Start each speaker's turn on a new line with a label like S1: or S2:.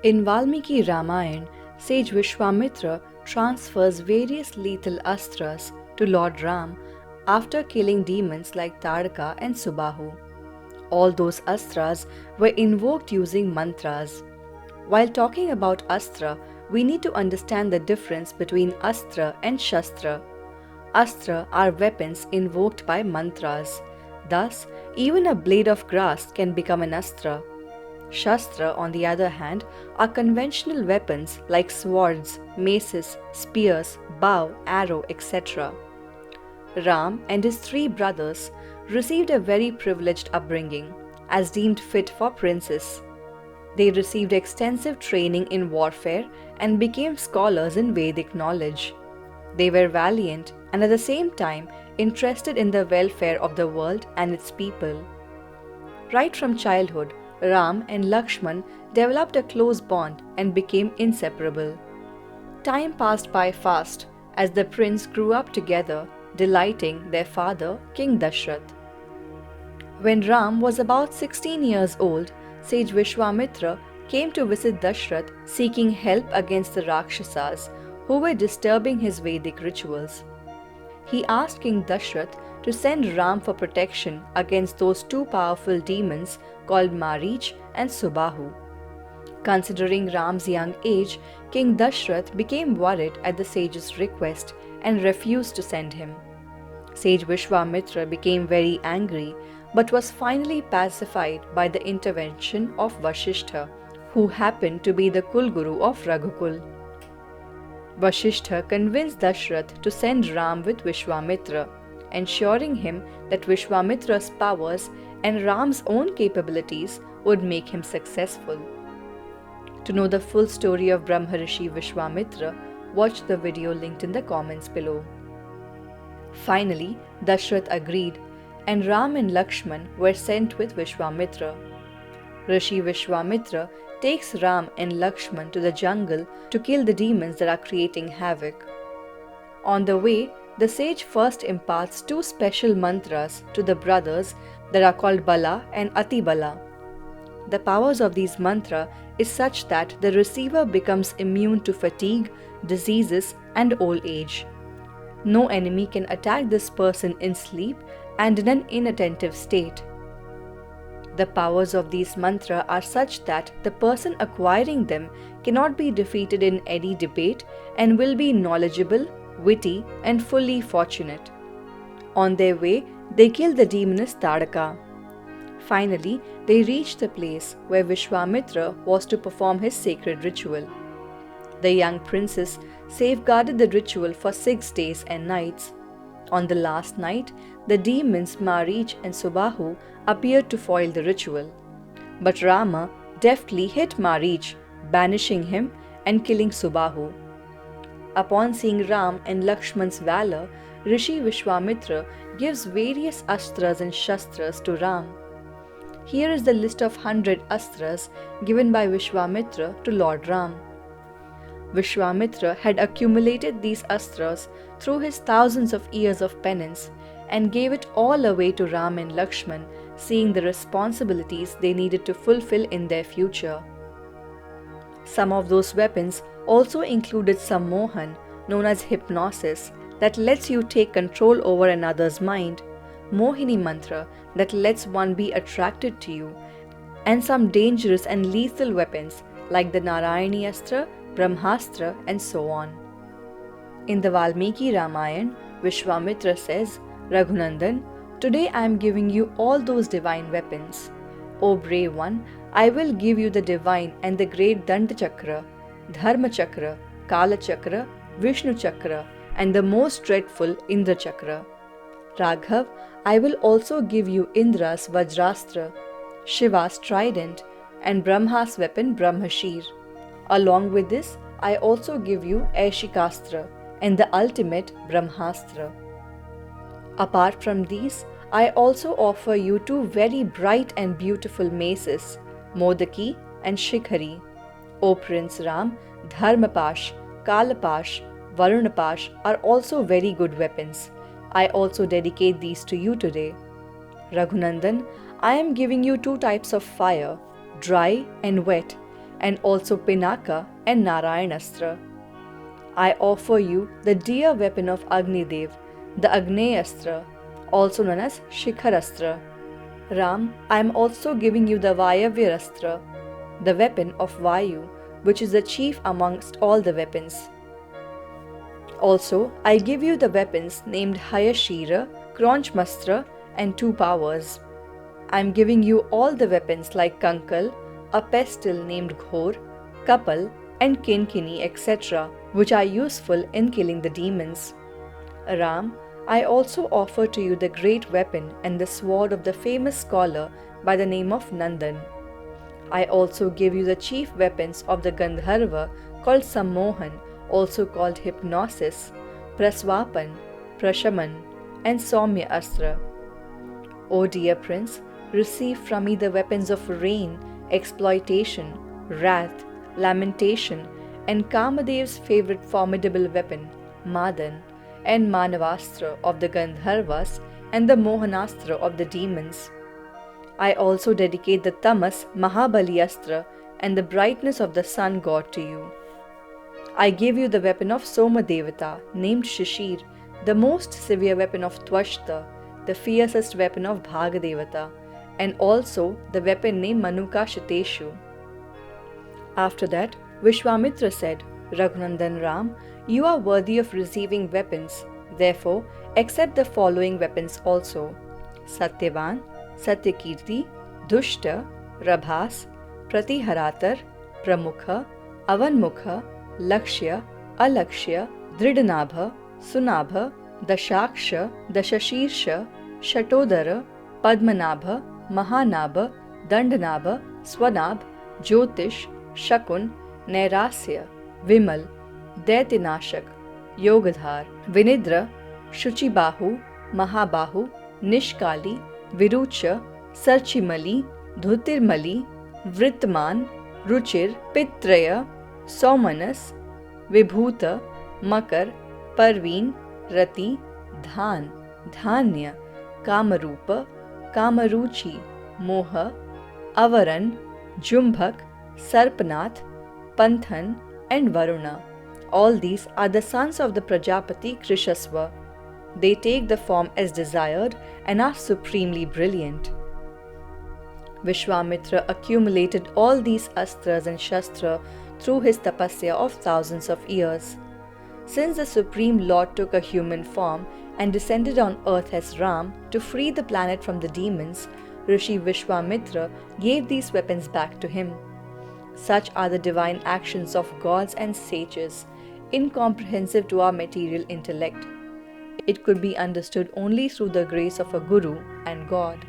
S1: In Valmiki Ramayana, sage Vishwamitra transfers various lethal astras to Lord Ram after killing demons like Tadaka and Subahu. All those astras were invoked using mantras. While talking about astra, we need to understand the difference between astra and shastra. Astra are weapons invoked by mantras. Thus, even a blade of grass can become an astra. Shastra, on the other hand, are conventional weapons like swords, maces, spears, bow, arrow, etc. Ram and his three brothers received a very privileged upbringing, as deemed fit for princes. They received extensive training in warfare and became scholars in Vedic knowledge. They were valiant and at the same time interested in the welfare of the world and its people. Right from childhood, Ram and Lakshman developed a close bond and became inseparable. Time passed by fast as the prince grew up together, delighting their father, King Dashrath. When Ram was about 16 years old, sage Vishwamitra came to visit Dashrath seeking help against the Rakshasas who were disturbing his Vedic rituals. He asked King Dashrath to send Ram for protection against those two powerful demons called Marich and Subahu. Considering Ram's young age, King Dashrath became worried at the sage's request and refused to send him. Sage Vishwamitra became very angry but was finally pacified by the intervention of Vasishtha, who happened to be the Kulguru of Raghukul. Vasishtha convinced Dashrath to send Ram with Vishwamitra, ensuring him that Vishwamitra's powers and Ram's own capabilities would make him successful. To know the full story of Brahmarishi Vishwamitra, watch the video linked in the comments below. Finally, Dashrath agreed, and Ram and Lakshman were sent with Vishwamitra. Rishi Vishwamitra takes Ram and Lakshman to the jungle to kill the demons that are creating havoc. On the way, the sage first imparts two special mantras to the brothers that are called Bala and Ati Bala. The powers of these mantras is such that the receiver becomes immune to fatigue, diseases, and old age. No enemy can attack this person in sleep and in an inattentive state. The powers of these mantras are such that the person acquiring them cannot be defeated in any debate and will be knowledgeable, witty, and fully fortunate. On their way, they kill the demoness Tadaka. Finally, they reach the place where Vishwamitra was to perform his sacred ritual. The young princess safeguarded the ritual for 6 days and nights. On the last night, the demons Marich and Subahu appeared to foil the ritual. But Rama deftly hit Marich, banishing him and killing Subahu. Upon seeing Ram and Lakshman's valor, Rishi Vishwamitra gives various astras and shastras to Ram. Here is the list of 100 astras given by Vishwamitra to Lord Ram. Vishwamitra had accumulated these astras through his thousands of years of penance and gave it all away to Ram and Lakshman, seeing the responsibilities they needed to fulfill in their future. Some of those weapons also included sammohan, known as hypnosis, that lets you take control over another's mind, Mohini mantra, that lets one be attracted to you, and some dangerous and lethal weapons like the Narayani Astra, Brahmastra, and so on. In the Valmiki Ramayana, Vishwamitra says, Raghunandan, today I am giving you all those divine weapons. O brave one, I will give you the divine and the great Danda Chakra, Dharma Chakra, Kala Chakra, Vishnu Chakra, and the most dreadful Indra Chakra. Raghav, I will also give you Indra's Vajrastra, Shiva's trident, and Brahma's weapon Brahmashir. Along with this, I also give you Aishikastra and the ultimate Brahmastra. Apart from these, I also offer you two very bright and beautiful maces, Modaki and Shikhari. O Prince Ram, Dharmapash, Kalapash, Varunapash are also very good weapons. I also dedicate these to you today. Raghunandan, I am giving you two types of fire, dry and wet, and also Pinaka and Narayanastra. I offer you the dear weapon of Agnidev, the Agneastra, also known as Shikharastra. Ram, I am also giving you the Vayavyarastra, the weapon of Vayu, which is the chief amongst all the weapons. Also, I give you the weapons named Hayashira, Kronchmastra, and 2 powers. I am giving you all the weapons like Kankal, a pestle named Ghor, Kapal, and Kinkini, etc., which are useful in killing the demons. Ram, I also offer to you the great weapon and the sword of the famous scholar by the name of Nandan. I also give you the chief weapons of the Gandharva called Sammohan, also called Hypnosis, Praswapan, Prashaman, and Soumya Astra. O dear prince, receive from me the weapons of rain, exploitation, wrath, lamentation, and Kamadev's favorite formidable weapon, Madan, and Manavastra of the Gandharvas, and the Mohanastra of the demons. I also dedicate the Tamas Mahabaliastra and the brightness of the sun god to you. I give you the weapon of Somadevata, named Shishir, the most severe weapon of Twashta, the fiercest weapon of Bhagadevata, and also the weapon named Manuka Shiteshu. After that, Vishwamitra said, Raghunandan Ram, you are worthy of receiving weapons, therefore accept the following weapons also: Satyavan, Satyakirti, Dushta, Rabhas, Pratiharatar, Pramukha, Avanmukha, Lakshya, Alakshya, Dridhanabha, Sunabha, Dashaksha, Dashashirsha, Shatodara, Padmanabha, Mahanabha, Dandanabha, Swanabh, Jyotish, Shakun, Nairasya, Vimal, Daitinashak, Yogadhar, Vinidra, Shuchibahu, Mahabahu, Nishkali, Virucha, Sarchimali, Dhutirmali, Vritman, Ruchir, Pitraya, Saumanas, Vibhuta, Makar, Parveen, Rati, Dhan, Dhanya, Kamarupa, Kamaruchi, Moha, Avaran, Jumbhak, Sarpanath, Panthan, and Varuna. All these are the sons of the Prajapati Krishasva. They take the form as desired and are supremely brilliant. Vishwamitra accumulated all these astras and shastra through his tapasya of thousands of years. Since the Supreme Lord took a human form and descended on earth as Ram to free the planet from the demons, Rishi Vishwamitra gave these weapons back to him. Such are the divine actions of gods and sages, incomprehensive to our material intellect. It could be understood only through the grace of a Guru and God.